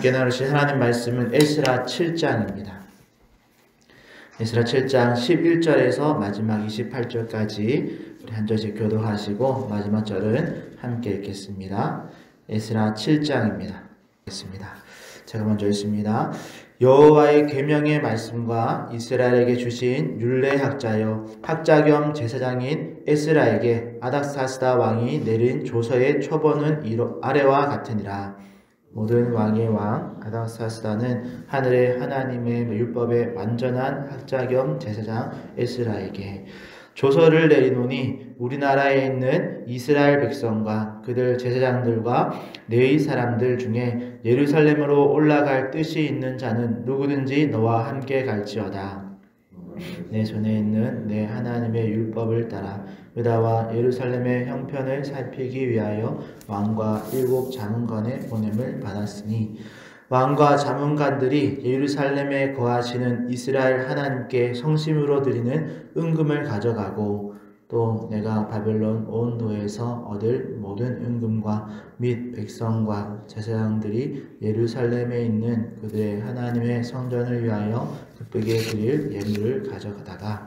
함께 나누실 하나님 말씀은 에스라 7장입니다. 에스라 7장 11절에서 마지막 28절까지 우리 한 절씩 교도하시고 마지막 절은 함께 읽겠습니다. 에스라 7장입니다. 읽겠습니다. 제가 먼저 읽습니다. 여호와의 계명의 말씀과 이스라엘에게 주신 율례학자여 학자 겸 제사장인 에스라에게 아닥사스다 왕이 내린 조서의 초본은 아래와 같으니라. 모든 왕의 왕 아닥사스다는 하늘의 하나님의 율법의 완전한 학자 겸 제사장 에스라에게 조서를 내리노니 우리나라에 있는 이스라엘 백성과 그들 제사장들과 레위 사람들 중에 예루살렘으로 올라갈 뜻이 있는 자는 누구든지 너와 함께 갈지어다. 내 손에 있는 내 하나님의 율법을 따라 유다와 예루살렘의 형편을 살피기 위하여 왕과 7 자문관의 보냄을 받았으니 왕과 자문관들이 예루살렘에 거하시는 이스라엘 하나님께 성심으로 드리는 은금을 가져가고 또 내가 바벨론 온 도에서 얻을 모든 은금과 및 백성과 제사장들이 예루살렘에 있는 그들의 하나님의 성전을 위하여 기쁘게 드릴 예물을 가져가다가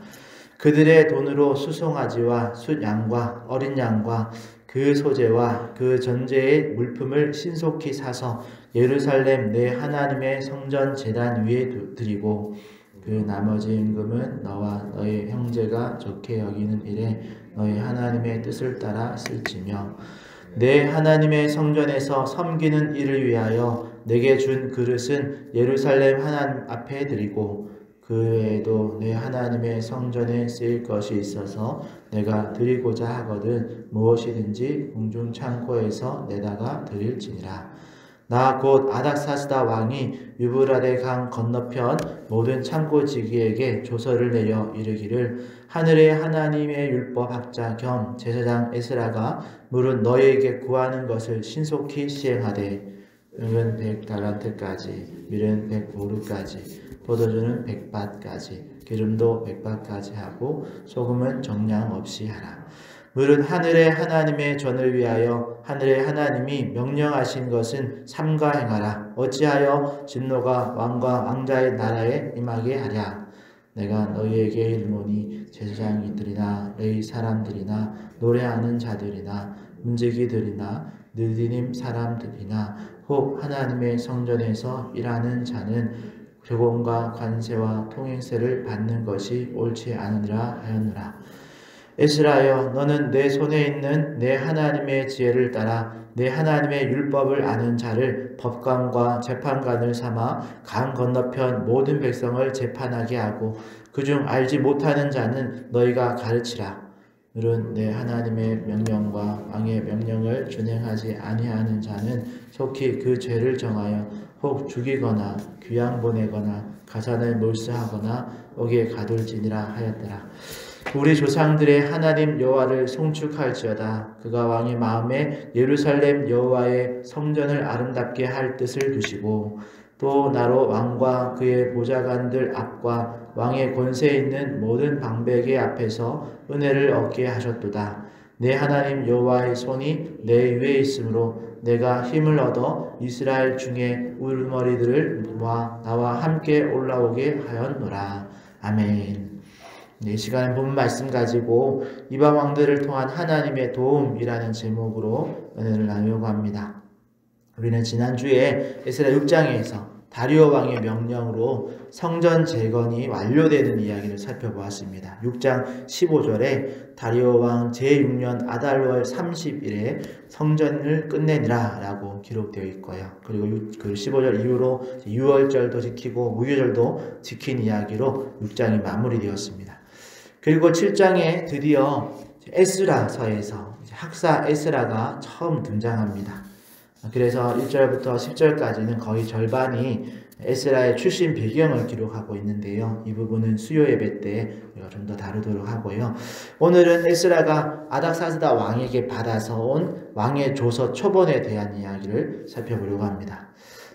그들의 돈으로 수송아지와 숫양과 어린 양과 그 소재와 그 전제의 물품을 신속히 사서 예루살렘 내 하나님의 성전 제단 위에 드리고 그 나머지 임금은 너와 너의 형제가 좋게 여기는 일에 너희 하나님의 뜻을 따라 쓸지며 내 하나님의 성전에서 섬기는 일을 위하여 내게 준 그릇은 예루살렘 하나님 앞에 드리고 그 외에도 내 하나님의 성전에 쓰일 것이 있어서 내가 드리고자 하거든 무엇이든지 궁중 창고에서 내다가 드릴지니라. 나 곧 아닥사스다 왕이 유브라데 강 건너편 모든 창고지기에게 조서를 내려 이르기를 하늘의 하나님의 율법 학자 겸 제사장 에스라가 물은 너희에게 구하는 것을 신속히 시행하되 은은 100달란트까지 밀은 100보루까지 포도주는 100밭까지 기름도 100밭까지 하고 소금은 정량 없이 하라. 물은 하늘의 하나님의 전을 위하여 하늘의 하나님이 명령하신 것은 삼가 행하라. 어찌하여 진노가 왕과 왕자의 나라에 임하게 하랴. 내가 너희에게 이르노니 제사장이들이나 레위 사람들이나 노래하는 자들이나 문지기들이나 느디님 사람들이나 혹 하나님의 성전에서 일하는 자는 세금과 관세와 통행세를 받는 것이 옳지 않으리라 하였노라. 에스라여 너는 내 손에 있는 내 하나님의 지혜를 따라 내 하나님의 율법을 아는 자를 법관과 재판관을 삼아 강 건너편 모든 백성을 재판하게 하고 그중 알지 못하는 자는 너희가 가르치라. 물은 내 하나님의 명령과 왕의 명령을 준행하지 아니하는 자는 속히 그 죄를 정하여 혹 죽이거나 귀양 보내거나 가산을 몰수하거나 옥에 가둘지니라 하였더라. 우리 조상들의 하나님 여호와를 송축할지어다. 그가 왕의 마음에 예루살렘 여호와의 성전을 아름답게 할 뜻을 두시고 또 나로 왕과 그의 보좌관들 앞과 왕의 권세에 있는 모든 방백의 앞에서 은혜를 얻게 하셨도다. 내 하나님 여호와의 손이 내 위에 있으므로 내가 힘을 얻어 이스라엘 중에 울머리들을 모아 나와 함께 올라오게 하였노라. 아멘. 이 시간에 본 말씀 가지고 이방 왕들을 통한 하나님의 도움이라는 제목으로 은혜를 나누려고 합니다. 우리는 지난주에 에스라 6장에서 다리오 왕의 명령으로 성전 재건이 완료되는 이야기를 살펴보았습니다. 6장 15절에 다리오 왕 제6년 아달월 30일에 성전을 끝내니라 라고 기록되어 있고요. 그리고 그 15절 이후로 6월절도 지키고 무교절도 지킨 이야기로 6장이 마무리되었습니다. 그리고 7장에 드디어 에스라서에서 학사 에스라가 처음 등장합니다. 그래서 1절부터 10절까지는 거의 절반이 에스라의 출신 배경을 기록하고 있는데요. 이 부분은 수요 예배 때 우리가 좀 더 다루도록 하고요. 오늘은 에스라가 아닥사스다 왕에게 받아서 온 왕의 조서 초본에 대한 이야기를 살펴보려고 합니다.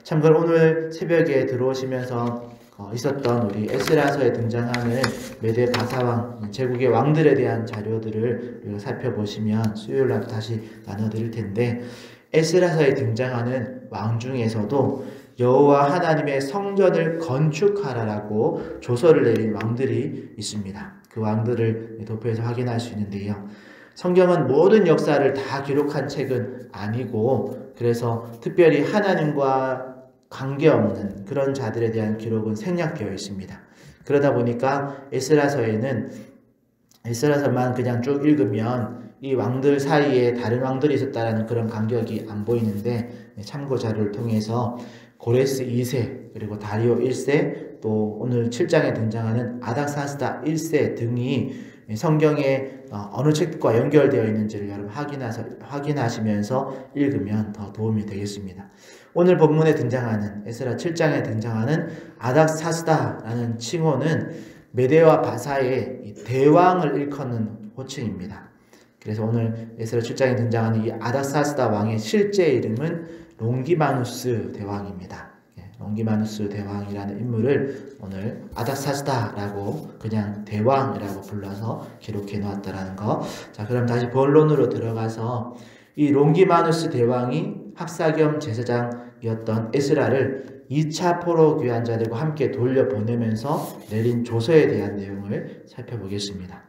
참고로 오늘 새벽에 들어오시면서 있었던 우리 에스라서에 등장하는 메데 바사왕 제국의 왕들에 대한 자료들을 살펴보시면 수요일날 다시 나눠드릴 텐데 에스라서에 등장하는 왕 중에서도 여호와 하나님의 성전을 건축하라라고 조서를 내린 왕들이 있습니다. 그 왕들을 도표에서 확인할 수 있는데요. 성경은 모든 역사를 다 기록한 책은 아니고, 그래서 특별히 하나님과 관계없는 그런 자들에 대한 기록은 생략되어 있습니다. 그러다 보니까 에스라서만 그냥 쭉 읽으면 이 왕들 사이에 다른 왕들이 있었다라는 그런 간격이 안 보이는데, 참고 자료를 통해서 고레스 2세, 그리고 다리오 1세, 또 오늘 7장에 등장하는 아닥사스다 1세 등이 성경에 어느 책과 연결되어 있는지를 여러분 확인하시면서 읽으면 더 도움이 되겠습니다. 오늘 본문에 등장하는 에스라 7장에 등장하는 아닥사스다라는 칭호는 메데와 바사의 대왕을 일컫는 호칭입니다. 그래서 오늘 에스라 7장에 등장하는 이 아닥사스다 왕의 실제 이름은 롱기마누스 대왕입니다. 롱기마누스 대왕이라는 인물을 오늘 아닥사스다라고 그냥 대왕이라고 불러서 기록해 놓았다라는 거. 자, 그럼 다시 본론으로 들어가서 이 롱기마누스 대왕이 학사 겸 제사장이었던 에스라를 2차 포로 귀환자들과 함께 돌려보내면서 내린 조서에 대한 내용을 살펴보겠습니다.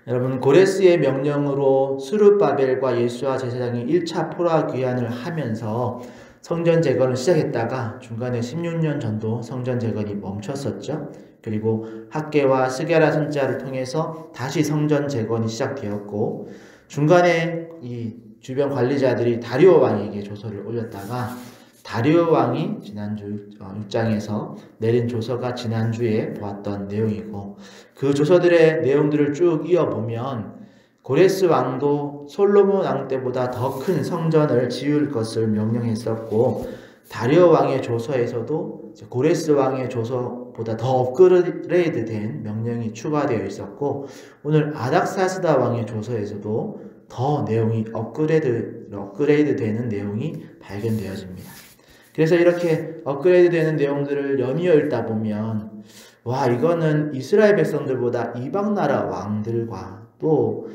여러분, 고레스의 명령으로 스룹바벨과 예수아 제사장이 1차 포로 귀환을 하면서 성전 재건을 시작했다가 중간에 16년 전도 성전 재건이 멈췄었죠. 그리고 학개와 스게라 선지자를 통해서 다시 성전 재건이 시작되었고, 중간에 이 주변 관리자들이 다리오 왕에게 조서를 올렸다가 다리오 왕이 지난주 6장에서 내린 조서가 지난주에 보았던 내용이고, 그 조서들의 내용들을 쭉 이어보면 고레스 왕도 솔로몬 왕 때보다 더 큰 성전을 지을 것을 명령했었고, 다리오 왕의 조서에서도 고레스 왕의 조서보다 더 업그레이드된 명령이 추가되어 있었고, 오늘 아닥사스다 왕의 조서에서도 더 내용이 업그레이드 되는 내용이 발견되어집니다. 그래서 이렇게 업그레이드 되는 내용들을 연이어 읽다 보면, 와, 이거는 이스라엘 백성들보다 이방 나라 왕들과 또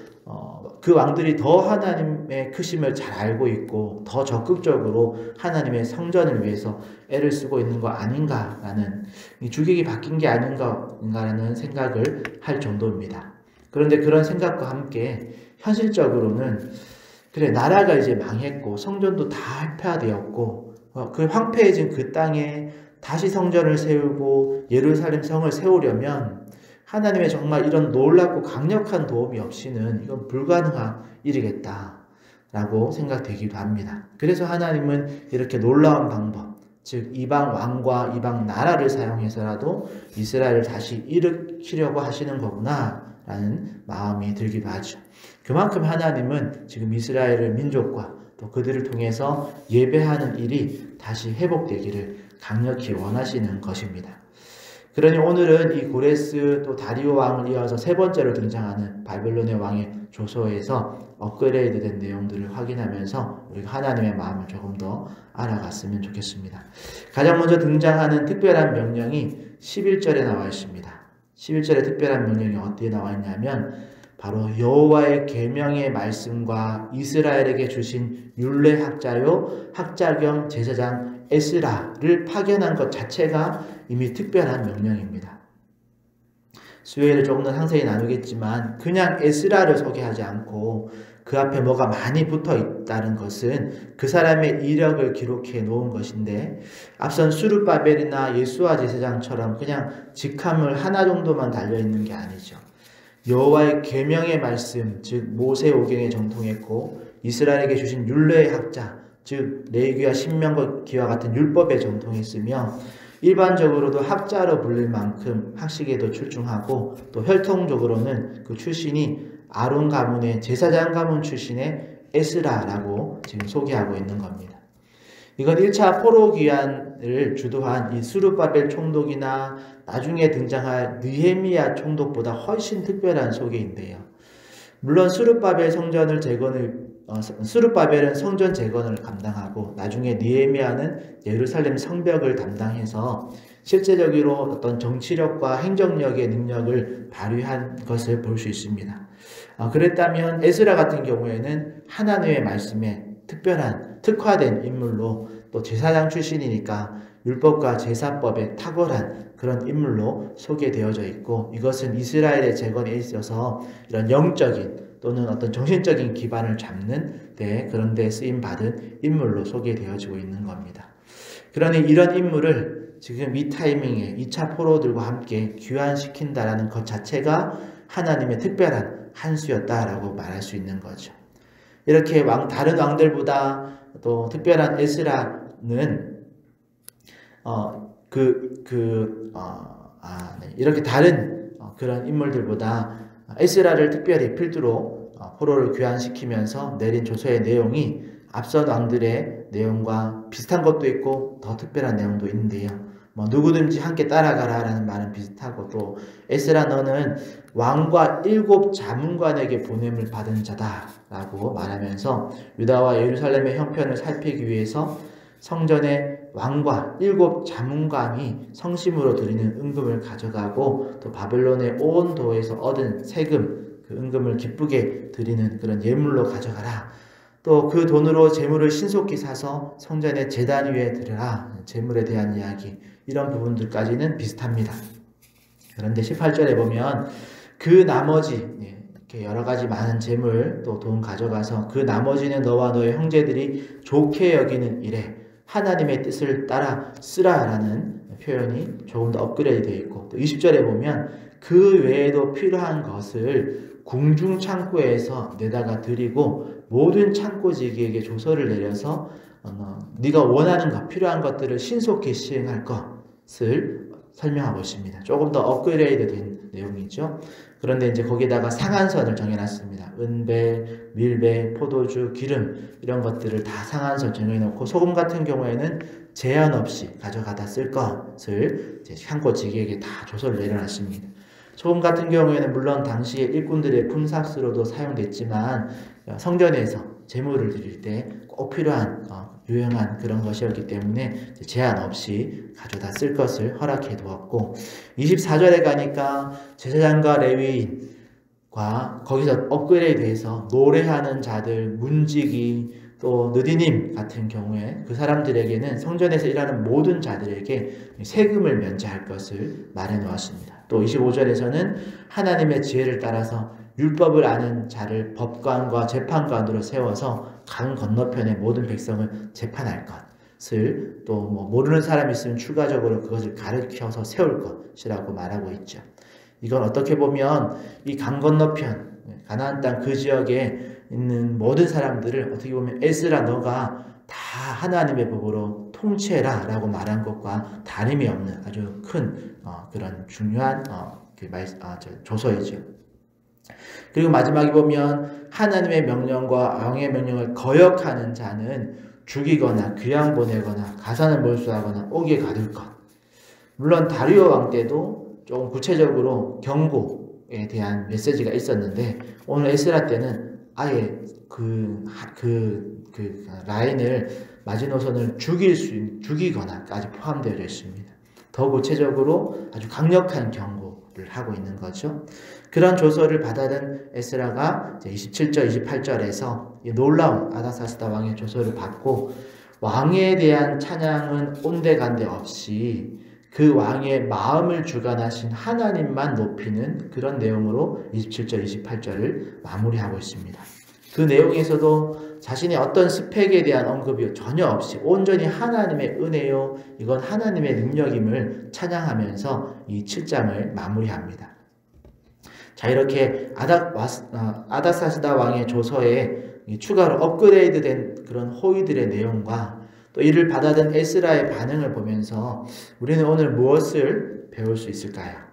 그 왕들이 더 하나님의 크심을 잘 알고 있고 더 적극적으로 하나님의 성전을 위해서 애를 쓰고 있는 거 아닌가라는, 이 주객이 바뀐 게 아닌가라는 생각을 할 정도입니다. 그런데 그런 생각과 함께 현실적으로는, 그래, 나라가 이제 망했고 성전도 다 회파되었고 그 황폐해진 그 땅에 다시 성전을 세우고 예루살렘 성을 세우려면 하나님의 정말 이런 놀랍고 강력한 도움이 없이는 이건 불가능한 일이겠다라고 생각되기도 합니다. 그래서 하나님은 이렇게 놀라운 방법, 즉 이방 왕과 이방 나라를 사용해서라도 이스라엘을 다시 일으키려고 하시는 거구나 라는 마음이 들기도 하죠. 그만큼 하나님은 지금 이스라엘의 민족과 또 그들을 통해서 예배하는 일이 다시 회복되기를 강력히 원하시는 것입니다. 그러니 오늘은 이 고레스 또 다리오 왕을 이어서 세 번째로 등장하는 바벨론의 왕의 조서에서 업그레이드된 내용들을 확인하면서 우리가 하나님의 마음을 조금 더 알아갔으면 좋겠습니다. 가장 먼저 등장하는 특별한 명령이 11절에 나와 있습니다. 11절에 특별한 명령이 어디에 나와 있냐면 바로 여호와의 계명의 말씀과 이스라엘에게 주신 율례 학자요 학자 겸 제사장 에스라를 파견한 것 자체가 이미 특별한 명령입니다. 수요일에 조금 더 상세히 나누겠지만 그냥 에스라를 소개하지 않고 그 앞에 뭐가 많이 붙어 있다는 것은 그 사람의 이력을 기록해 놓은 것인데, 앞선 스룹바벨이나 예수아 제사장처럼 그냥 직함을 하나 정도만 달려있는 게 아니죠. 여호와의 계명의 말씀, 즉 모세오경에 정통했고 이스라엘에게 주신 율례의 학자, 즉 레위기와 신명기와 같은 율법에 정통했으며 일반적으로도 학자로 불릴 만큼 학식에도 출중하고 또 혈통적으로는 그 출신이 아론 가문의 제사장 가문 출신의 에스라라고 지금 소개하고 있는 겁니다. 이건 1차 포로 귀환을 주도한 이 스룹바벨 총독이나 나중에 등장할 느헤미야 총독보다 훨씬 특별한 소개인데요. 물론 스룹바벨은 성전 재건을 감당하고 나중에 느헤미야는 예루살렘 성벽을 담당해서 실제적으로 어떤 정치력과 행정력의 능력을 발휘한 것을 볼 수 있습니다. 그랬다면 에스라 같은 경우에는 하나님의 말씀에 특별한 특화된 인물로 또 제사장 출신이니까 율법과 제사법에 탁월한 그런 인물로 소개되어져 있고, 이것은 이스라엘의 재건에 있어서 이런 영적인 또는 어떤 정신적인 기반을 잡는 데 그런 데 쓰임 받은 인물로 소개되어지고 있는 겁니다. 그러니 이런 인물을 지금 이 타이밍에 2차 포로들과 함께 귀환시킨다라는 것 자체가 하나님의 특별한 한 수였다라고 말할 수 있는 거죠. 이렇게 다른 왕들보다 또 특별한 에스라는 이렇게 다른 그런 인물들보다 에스라를 특별히 필두로 포로를 귀환시키면서 내린 조서의 내용이 앞선 왕들의 내용과 비슷한 것도 있고 더 특별한 내용도 있는데요. 누구든지 함께 따라가라 라는 말은 비슷하고, 또 에스라 너는 왕과 7 자문관에게 보냄을 받은 자다 라고 말하면서 유다와 예루살렘의 형편을 살피기 위해서 성전에 왕과 7 자문관이 성심으로 드리는 은금을 가져가고, 또 바벨론의 온 도에서 얻은 세금, 그 은금을 기쁘게 드리는 그런 예물로 가져가라. 또 그 돈으로 재물을 신속히 사서 성전의 제단 위에 드려라. 재물에 대한 이야기, 이런 부분들까지는 비슷합니다. 그런데 18절에 보면 그 나머지 이렇게 여러 가지 많은 재물 또 돈 가져가서 그 나머지는 너와 너의 형제들이 좋게 여기는 일에 하나님의 뜻을 따라 쓰라라는 표현이 조금 더 업그레이드 되어 있고, 또 20절에 보면 그 외에도 필요한 것을 궁중 창고에서 내다가 드리고 모든 창고지기에게 조서를 내려서 네가 원하는 것, 필요한 것들을 신속히 시행할 것을 설명하고 있습니다. 조금 더 업그레이드 된 내용이죠. 그런데 이제 거기다가 상한선을 정해놨습니다. 은배, 밀배, 포도주, 기름 이런 것들을 다 상한선 정해놓고, 소금 같은 경우에는 제한 없이 가져가다 쓸 것을 이제 창고지기에게 다 조서를 내려놨습니다. 소금 같은 경우에는 물론 당시에 일꾼들의 품삯으로도 사용됐지만 성전에서 제물을 드릴 때 꼭 필요한 유용한 그런 것이었기 때문에 제한 없이 가져다 쓸 것을 허락해 두었고, 24절에 가니까 제사장과 레위인과 거기서 업그레이드해서 노래하는 자들, 문지기, 또 느디님 같은 경우에 그 사람들에게는 성전에서 일하는 모든 자들에게 세금을 면제할 것을 말해 놓았습니다. 또 25절에서는 하나님의 지혜를 따라서 율법을 아는 자를 법관과 재판관으로 세워서 강 건너편의 모든 백성을 재판할 것을, 또 모르는 사람이 있으면 추가적으로 그것을 가르쳐서 세울 것이라고 말하고 있죠. 이건 어떻게 보면 이 강 건너편 가나안 땅 그 지역에 있는 모든 사람들을 어떻게 보면 에스라 너가 다 하나님의 법으로 통치해라 라고 말한 것과 다름이 없는 아주 큰 그런 중요한 조서이죠. 그리고 마지막에 보면 하나님의 명령과 왕의 명령을 거역하는 자는 죽이거나 귀양 보내거나 가산을 몰수하거나 옥에 가둘 것. 물론 다리오 왕 때도 조금 구체적으로 경고에 대한 메시지가 있었는데, 오늘 에스라 때는 아예 그 라인을 마지노선을 죽이거나까지 포함되어 있습니다. 더 구체적으로 아주 강력한 경고를 하고 있는 거죠. 그런 조서를 받아든 에스라가 27절, 28절에서 놀라운 아닥사스다 왕의 조서를 받고, 왕에 대한 찬양은 온데간데 없이 그 왕의 마음을 주관하신 하나님만 높이는 그런 내용으로 27절, 28절을 마무리하고 있습니다. 그 내용에서도 자신의 어떤 스펙에 대한 언급이 전혀 없이 온전히 하나님의 은혜요, 이건 하나님의 능력임을 찬양하면서 이 7장을 마무리합니다. 자, 이렇게 아닥사스다 왕의 조서에 추가로 업그레이드된 그런 호의들의 내용과 또 이를 받아든 에스라의 반응을 보면서 우리는 오늘 무엇을 배울 수 있을까요?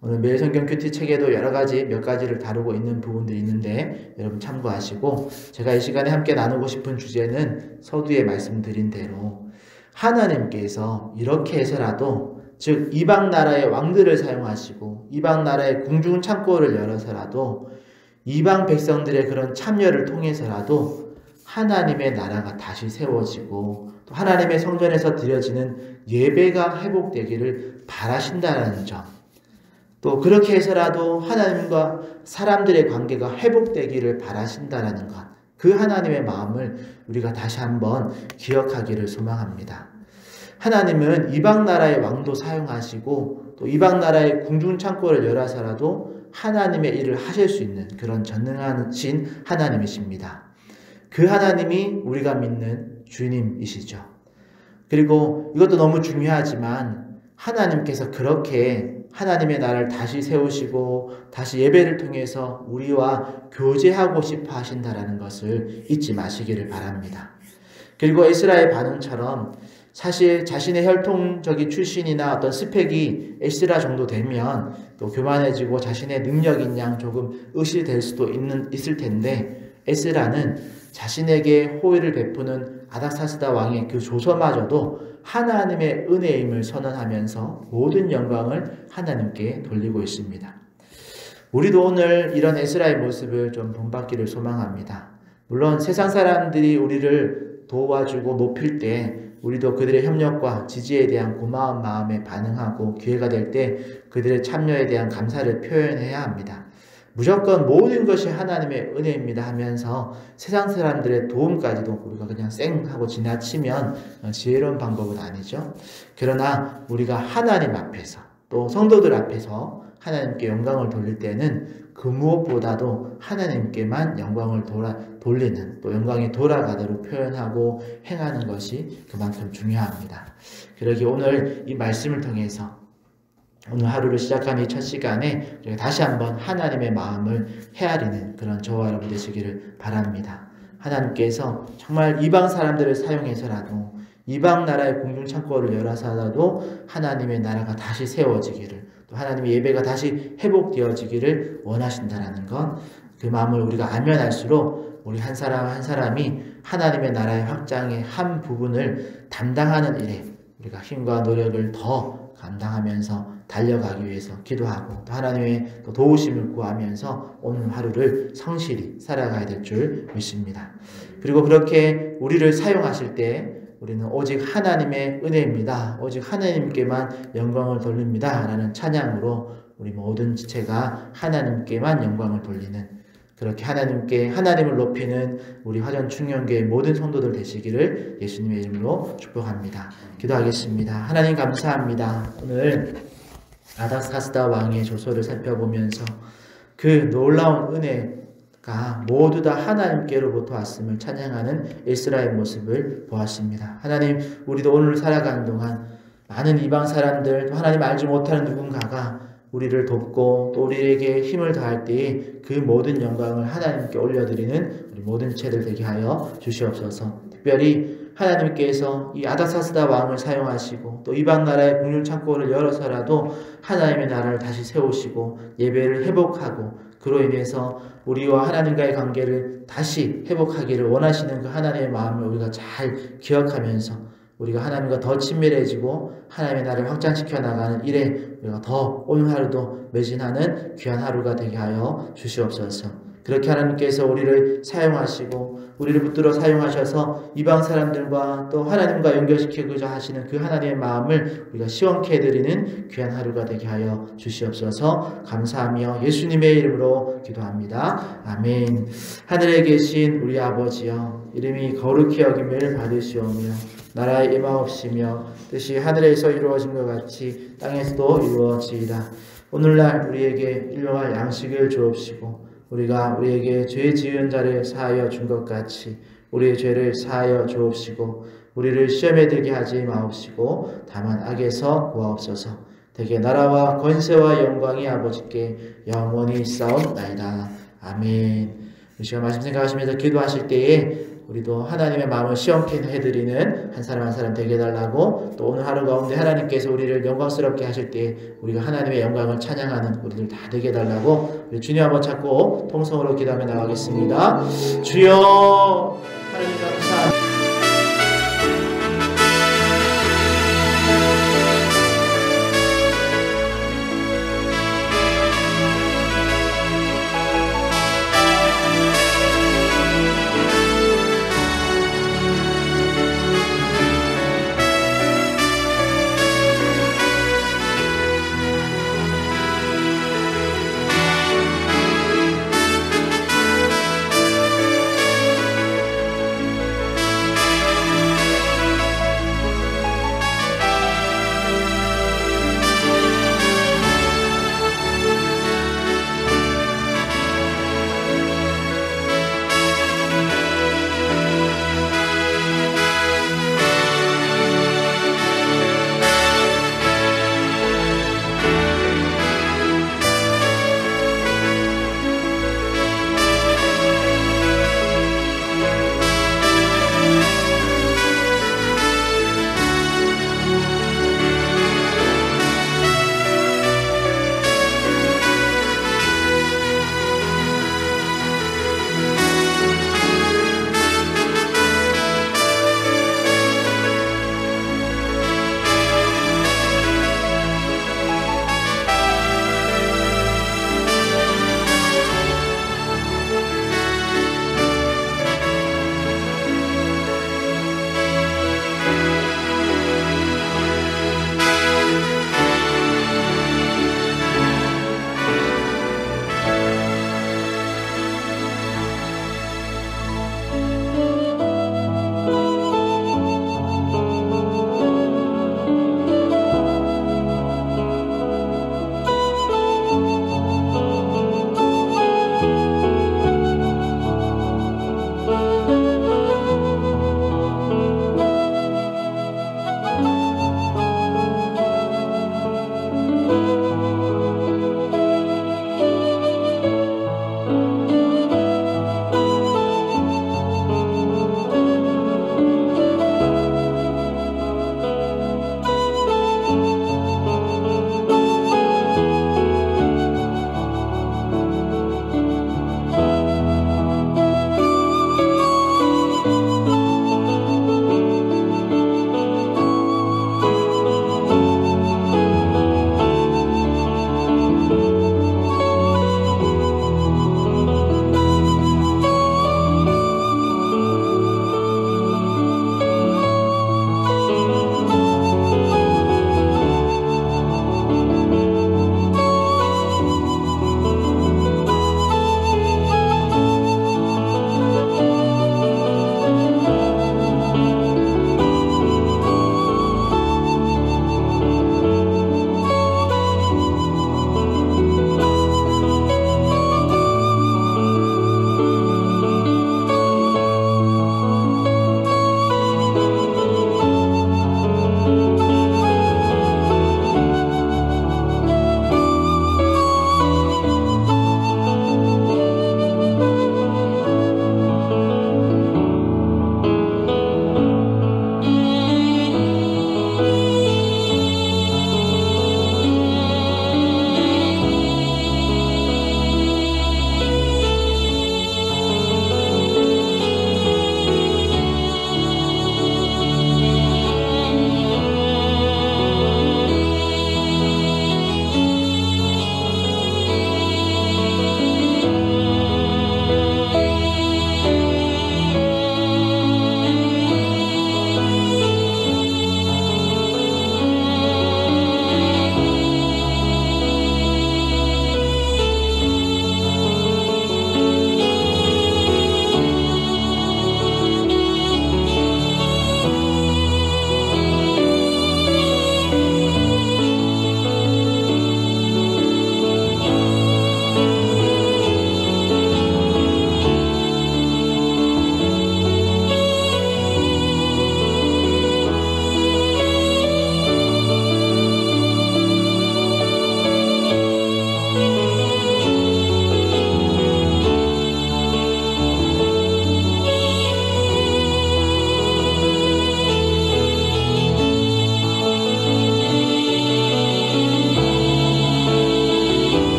오늘 매일 성경 큐티 책에도 여러 가지 몇 가지를 다루고 있는 부분들이 있는데 여러분 참고하시고, 제가 이 시간에 함께 나누고 싶은 주제는 서두에 말씀드린 대로 하나님께서 이렇게 해서라도, 즉 이방 나라의 왕들을 사용하시고 이방 나라의 궁중 창고를 열어서라도 이방 백성들의 그런 참여를 통해서라도 하나님의 나라가 다시 세워지고 또 하나님의 성전에서 드려지는 예배가 회복되기를 바라신다는 점, 또 그렇게 해서라도 하나님과 사람들의 관계가 회복되기를 바라신다는 것, 그 하나님의 마음을 우리가 다시 한번 기억하기를 소망합니다. 하나님은 이방 나라의 왕도 사용하시고 또 이방 나라의 궁중 창고를 열어서라도 하나님의 일을 하실 수 있는 그런 전능하신 하나님이십니다. 그 하나님이 우리가 믿는 주님이시죠. 그리고 이것도 너무 중요하지만 하나님께서 그렇게 하나님의 나라를 다시 세우시고 다시 예배를 통해서 우리와 교제하고 싶어 하신다라는 것을 잊지 마시기를 바랍니다. 그리고 에스라의 반응처럼 사실 자신의 혈통적인 출신이나 어떤 스펙이 에스라 정도 되면 또 교만해지고 자신의 능력인 양 조금 의심될 수도 있을 텐데, 에스라는 자신에게 호의를 베푸는 아닥사스다 왕의 그 조서마저도 하나님의 은혜임을 선언하면서 모든 영광을 하나님께 돌리고 있습니다. 우리도 오늘 이런 에스라의 모습을 좀 본받기를 소망합니다. 물론 세상 사람들이 우리를 도와주고 높일 때 우리도 그들의 협력과 지지에 대한 고마운 마음에 반응하고 기회가 될 때 그들의 참여에 대한 감사를 표현해야 합니다. 무조건 모든 것이 하나님의 은혜입니다 하면서 세상 사람들의 도움까지도 우리가 그냥 쌩 하고 지나치면 지혜로운 방법은 아니죠. 그러나 우리가 하나님 앞에서 또 성도들 앞에서 하나님께 영광을 돌릴 때는 그 무엇보다도 하나님께만 영광을 돌리는, 또 영광이 돌아가도록 표현하고 행하는 것이 그만큼 중요합니다. 그러기 오늘 이 말씀을 통해서 오늘 하루를 시작한 이 첫 시간에 다시 한번 하나님의 마음을 헤아리는 그런 저와 여러분 되시기를 바랍니다. 하나님께서 정말 이방 사람들을 사용해서라도 이방 나라의 공중 창고를 열어서라도 하나님의 나라가 다시 세워지기를, 또 하나님의 예배가 다시 회복되어지기를 원하신다라는 것, 그 마음을 우리가 알면 알수록 우리 한 사람 한 사람이 하나님의 나라의 확장의 한 부분을 담당하는 일에 우리가 힘과 노력을 더 감당하면서 달려가기 위해서 기도하고 또 하나님의 또 도우심을 구하면서 오늘 하루를 성실히 살아가야 될 줄 믿습니다. 그리고 그렇게 우리를 사용하실 때 우리는 오직 하나님의 은혜입니다, 오직 하나님께만 영광을 돌립니다 라는 찬양으로 우리 모든 지체가 하나님께만 영광을 돌리는, 그렇게 하나님을 높이는 우리 화전 충영교회 모든 성도들 되시기를 예수님의 이름으로 축복합니다. 기도하겠습니다. 하나님 감사합니다. 오늘 아닥사스다 왕의 조서를 살펴보면서 그 놀라운 은혜가 모두 다 하나님께로부터 왔음을 찬양하는 에스라의 모습을 보았습니다. 하나님, 우리도 오늘 살아가는 동안 많은 이방 사람들, 또 하나님 알지 못하는 누군가가 우리를 돕고 또 우리에게 힘을 다할 때에 그 모든 영광을 하나님께 올려드리는 우리 모든 지체들 되게 하여 주시옵소서. 특별히 하나님께서 이 아닥사스다 왕을 사용하시고 또 이방 나라의 공중 창고를 열어서라도 하나님의 나라를 다시 세우시고 예배를 회복하고 그로 인해서 우리와 하나님과의 관계를 다시 회복하기를 원하시는 그 하나님의 마음을 우리가 잘 기억하면서 우리가 하나님과 더 친밀해지고 하나님의 나라를 확장시켜 나가는 일에 우리가 더 오늘 하루도 매진하는 귀한 하루가 되게 하여 주시옵소서. 그렇게 하나님께서 우리를 사용하시고 우리를 붙들어 사용하셔서 이방 사람들과 또 하나님과 연결시키고자 하시는 그 하나님의 마음을 우리가 시원케 해드리는 귀한 하루가 되게 하여 주시옵소서. 감사하며 예수님의 이름으로 기도합니다. 아멘. 하늘에 계신 우리 아버지여, 이름이 거룩히 여김을 받으시오며 나라의 임하옵시며 뜻이 하늘에서 이루어진 것 같이 땅에서도 이루어지이다. 오늘날 우리에게 일용할 양식을 주옵시고 우리가 우리에게 죄 지은 자를 사하여 준 것 같이 우리의 죄를 사하여 주옵시고 우리를 시험에 들게 하지 마옵시고 다만 악에서 구하옵소서. 대개 나라와 권세와 영광이 아버지께 영원히 있사옵나이다. 아멘. 이 시간 말씀 생각하시면서 기도하실 때에 우리도 하나님의 마음을 시험케 해드리는 한 사람 한 사람 되게 해달라고, 또 오늘 하루 가운데 하나님께서 우리를 영광스럽게 하실 때 우리가 하나님의 영광을 찬양하는 우리들 다 되게 해달라고 우리 주님 한번 찾고 통성으로 기도하며 나가겠습니다. 주여, 하나님 감사합니다.